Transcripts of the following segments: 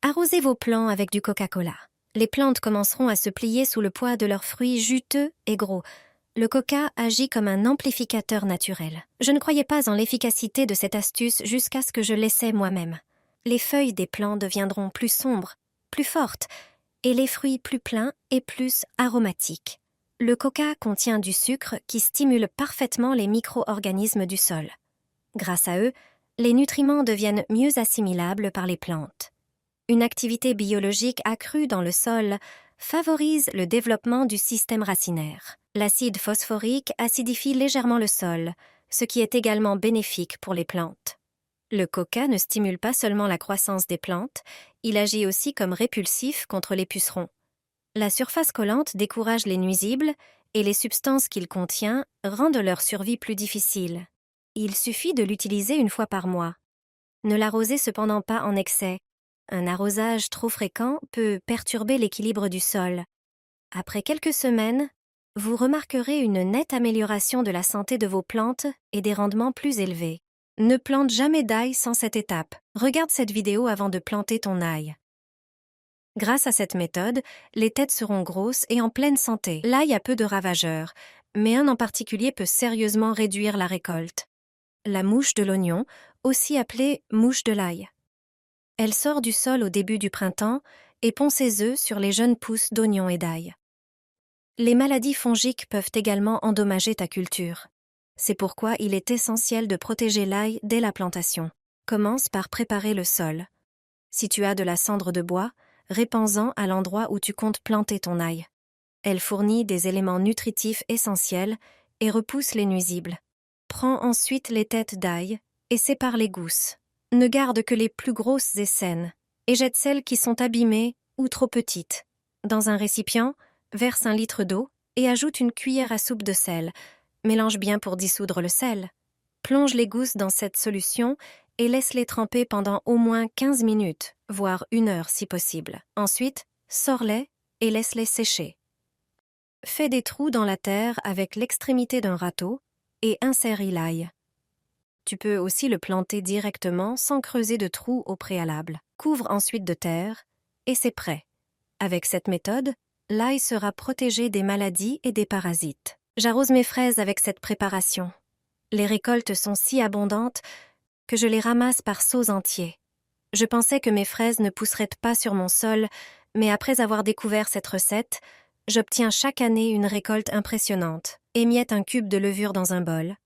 Arrosez vos plants avec du Coca-Cola. Les plantes commenceront à se plier sous le poids de leurs fruits juteux et gros. Le coca agit comme un amplificateur naturel. Je ne croyais pas en l'efficacité de cette astuce jusqu'à ce que je l'essaie moi-même. Les feuilles des plants deviendront plus sombres, plus fortes, et les fruits plus pleins et plus aromatiques. Le coca contient du sucre qui stimule parfaitement les micro-organismes du sol. Grâce à eux, les nutriments deviennent mieux assimilables par les plantes. Une activité biologique accrue dans le sol favorise le développement du système racinaire. L'acide phosphorique acidifie légèrement le sol, ce qui est également bénéfique pour les plantes. Le coca ne stimule pas seulement la croissance des plantes, il agit aussi comme répulsif contre les pucerons. La surface collante décourage les nuisibles et les substances qu'il contient rendent leur survie plus difficile. Il suffit de l'utiliser une fois par mois. Ne l'arrosez cependant pas en excès. Un arrosage trop fréquent peut perturber l'équilibre du sol. Après quelques semaines, vous remarquerez une nette amélioration de la santé de vos plantes et des rendements plus élevés. Ne plante jamais d'ail sans cette étape. Regarde cette vidéo avant de planter ton ail. Grâce à cette méthode, les têtes seront grosses et en pleine santé. L'ail a peu de ravageurs, mais un en particulier peut sérieusement réduire la récolte. La mouche de l'oignon, aussi appelée mouche de l'ail. Elle sort du sol au début du printemps et pond ses œufs sur les jeunes pousses d'oignons et d'ail. Les maladies fongiques peuvent également endommager ta culture. C'est pourquoi il est essentiel de protéger l'ail dès la plantation. Commence par préparer le sol. Si tu as de la cendre de bois, répands-en à l'endroit où tu comptes planter ton ail. Elle fournit des éléments nutritifs essentiels et repousse les nuisibles. Prends ensuite les têtes d'ail et sépare les gousses. Ne garde que les plus grosses et saines, et jette celles qui sont abîmées ou trop petites. Dans un récipient, verse 1 litre d'eau et ajoute une cuillère à soupe de sel. Mélange bien pour dissoudre le sel. Plonge les gousses dans cette solution et laisse-les tremper pendant au moins 15 minutes, voire 1 heure si possible. Ensuite, sors-les et laisse-les sécher. Fais des trous dans la terre avec l'extrémité d'un râteau et insère-y l'ail. Tu peux aussi le planter directement sans creuser de trous au préalable. Couvre ensuite de terre et c'est prêt. Avec cette méthode, l'ail sera protégé des maladies et des parasites. J'arrose mes fraises avec cette préparation. Les récoltes sont si abondantes que je les ramasse par seaux entiers. Je pensais que mes fraises ne pousseraient pas sur mon sol, mais après avoir découvert cette recette, j'obtiens chaque année une récolte impressionnante. Émiette un cube de levure dans un bol.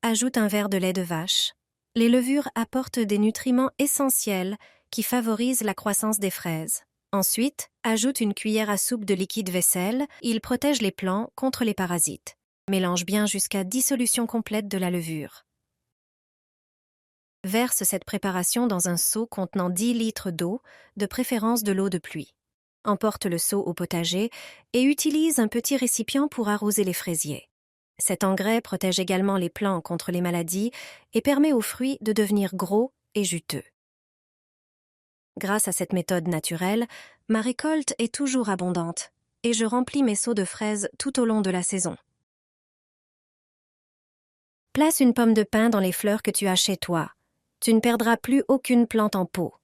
Ajoute un verre de lait de vache. Les levures apportent des nutriments essentiels qui favorisent la croissance des fraises. Ensuite, ajoute une cuillère à soupe de liquide vaisselle. Il protège les plants contre les parasites. Mélange bien jusqu'à dissolution complète de la levure. Verse cette préparation dans un seau contenant 10 litres d'eau, de préférence de l'eau de pluie. Emporte le seau au potager et utilise un petit récipient pour arroser les fraisiers. Cet engrais protège également les plants contre les maladies et permet aux fruits de devenir gros et juteux. Grâce à cette méthode naturelle, ma récolte est toujours abondante et je remplis mes seaux de fraises tout au long de la saison. Place une pomme de pin dans les fleurs que tu as chez toi. Tu ne perdras plus aucune plante en pot.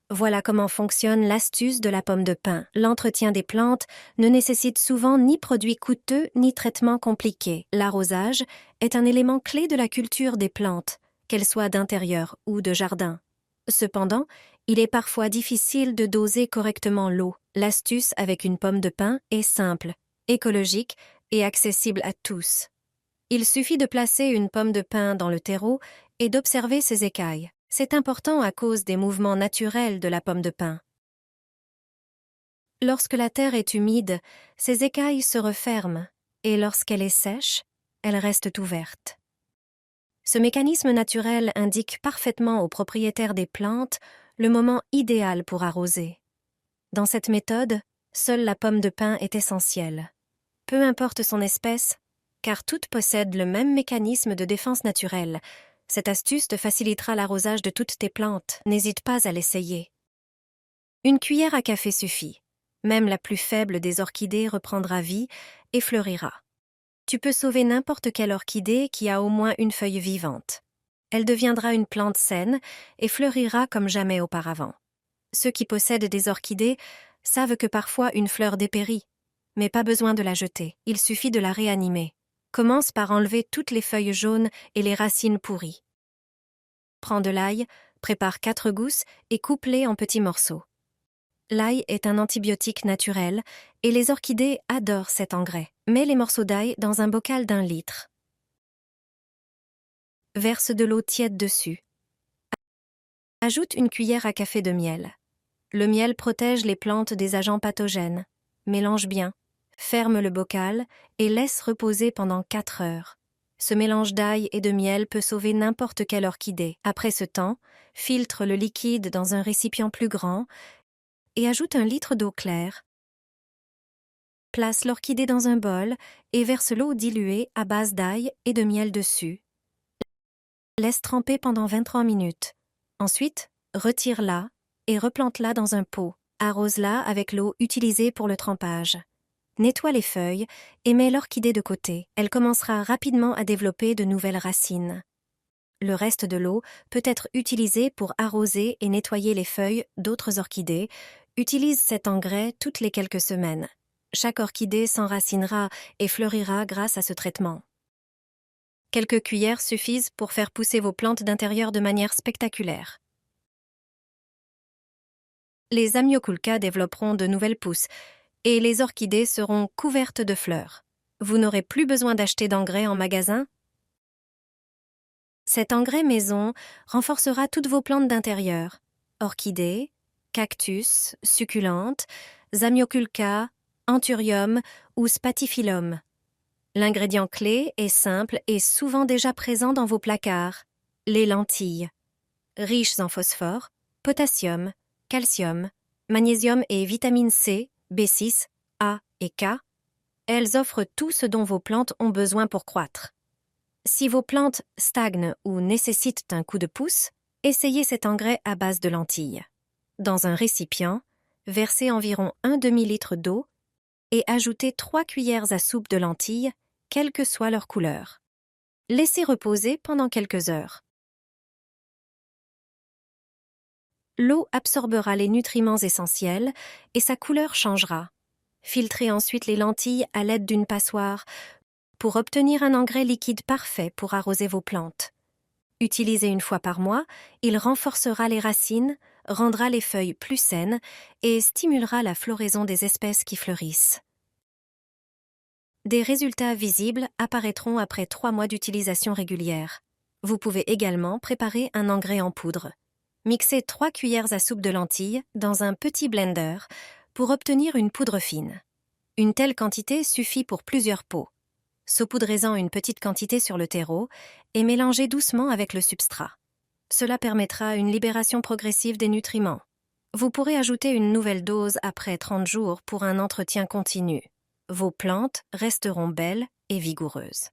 Voilà comment fonctionne l'astuce de la pomme de pin. L'entretien des plantes ne nécessite souvent ni produits coûteux ni traitements compliqués. L'arrosage est un élément clé de la culture des plantes, qu'elles soient d'intérieur ou de jardin. Cependant, il est parfois difficile de doser correctement l'eau. L'astuce avec une pomme de pin est simple, écologique et accessible à tous. Il suffit de placer une pomme de pin dans le terreau et d'observer ses écailles. C'est important à cause des mouvements naturels de la pomme de pin. Lorsque la terre est humide, ses écailles se referment et lorsqu'elle est sèche, elle reste ouverte. Ce mécanisme naturel indique parfaitement aux propriétaires des plantes le moment idéal pour arroser. Dans cette méthode, seule la pomme de pin est essentielle. Peu importe son espèce, car toutes possèdent le même mécanisme de défense naturelle. Cette astuce te facilitera l'arrosage de toutes tes plantes. N'hésite pas à l'essayer. Une cuillère à café suffit. Même la plus faible des orchidées reprendra vie et fleurira. Tu peux sauver n'importe quelle orchidée qui a au moins une feuille vivante. Elle deviendra une plante saine et fleurira comme jamais auparavant. Ceux qui possèdent des orchidées savent que parfois une fleur dépérit, mais pas besoin de la jeter, il suffit de la réanimer. Commence par enlever toutes les feuilles jaunes et les racines pourries. Prends de l'ail, prépare 4 gousses et coupe-les en petits morceaux. L'ail est un antibiotique naturel et les orchidées adorent cet engrais. Mets les morceaux d'ail dans un bocal d'1 litre. Verse de l'eau tiède dessus. Ajoute une cuillère à café de miel. Le miel protège les plantes des agents pathogènes. Mélange bien. Ferme le bocal et laisse reposer pendant 4 heures. Ce mélange d'ail et de miel peut sauver n'importe quelle orchidée. Après ce temps, filtre le liquide dans un récipient plus grand et ajoute 1 litre d'eau claire. Place l'orchidée dans un bol et verse l'eau diluée à base d'ail et de miel dessus. Laisse tremper pendant 23 minutes. Ensuite, retire-la et replante-la dans un pot. Arrose-la avec l'eau utilisée pour le trempage. Nettoie les feuilles et mets l'orchidée de côté. Elle commencera rapidement à développer de nouvelles racines. Le reste de l'eau peut être utilisé pour arroser et nettoyer les feuilles d'autres orchidées. Utilise cet engrais toutes les quelques semaines. Chaque orchidée s'enracinera et fleurira grâce à ce traitement. Quelques cuillères suffisent pour faire pousser vos plantes d'intérieur de manière spectaculaire. Les amioculcas développeront de nouvelles pousses et les orchidées seront couvertes de fleurs. Vous n'aurez plus besoin d'acheter d'engrais en magasin. Cet engrais maison renforcera toutes vos plantes d'intérieur. Orchidées, cactus, succulentes, zamioculca, anthurium ou spathiphyllum. L'ingrédient clé est simple et souvent déjà présent dans vos placards. Les lentilles. Riches en phosphore, potassium, calcium, magnésium et vitamine C, B6, A et K, elles offrent tout ce dont vos plantes ont besoin pour croître. Si vos plantes stagnent ou nécessitent un coup de pouce, essayez cet engrais à base de lentilles. Dans un récipient, versez environ 1 demi-litre d'eau et ajoutez 3 cuillères à soupe de lentilles, quelle que soit leur couleur. Laissez reposer pendant quelques heures. L'eau absorbera les nutriments essentiels et sa couleur changera. Filtrez ensuite les lentilles à l'aide d'une passoire pour obtenir un engrais liquide parfait pour arroser vos plantes. Utilisé 1 fois par mois, il renforcera les racines, rendra les feuilles plus saines et stimulera la floraison des espèces qui fleurissent. Des résultats visibles apparaîtront après 3 mois d'utilisation régulière. Vous pouvez également préparer un engrais en poudre. Mixez 3 cuillères à soupe de lentilles dans un petit blender pour obtenir une poudre fine. Une telle quantité suffit pour plusieurs pots. Saupoudrez-en une petite quantité sur le terreau et mélangez doucement avec le substrat. Cela permettra une libération progressive des nutriments. Vous pourrez ajouter une nouvelle dose après 30 jours pour un entretien continu. Vos plantes resteront belles et vigoureuses.